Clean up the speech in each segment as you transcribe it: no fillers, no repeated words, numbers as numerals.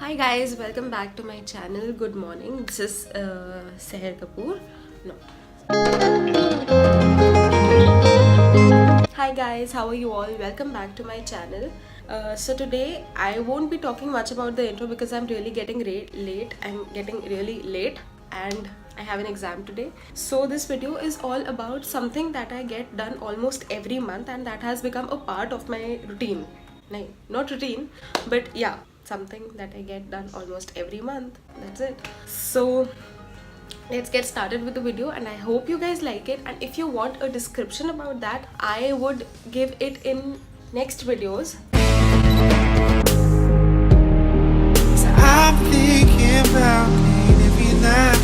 Hi guys, welcome back to my channel. Good morning. This is Sehar Kapoor. No. Hi guys, how are you all? Welcome back to my channel. So today I won't be talking much about the intro because I'm really getting late. I'm getting really late and I have an exam today. So this video is all about something that I get done almost every month and that has become a part of my routine. No, not routine, but yeah, something that I get done almost every month. That's it. So let's get started with the video and I hope you guys like it, and if you want a description about that I would give it in next videos. So I'm thinking about it every night.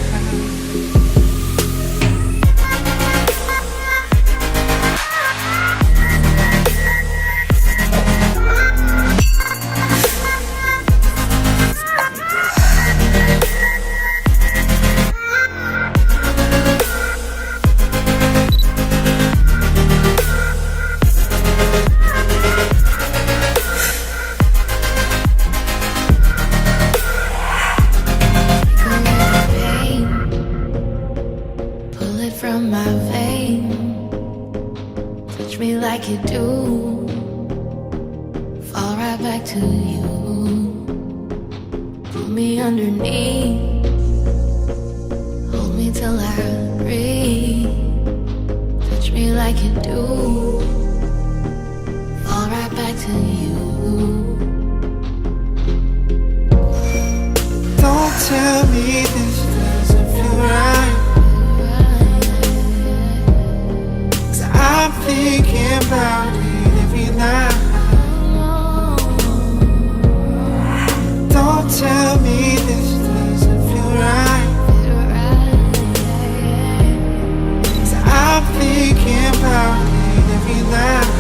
From my vein, touch me like you do, fall right back to you, pull me underneath, hold me till I breathe, touch me like you do, fall right back to you. Don't tell me this doesn't feel right. I'm thinking about it every night. Don't tell me this doesn't feel right. 'Cause I'm thinking about it every night.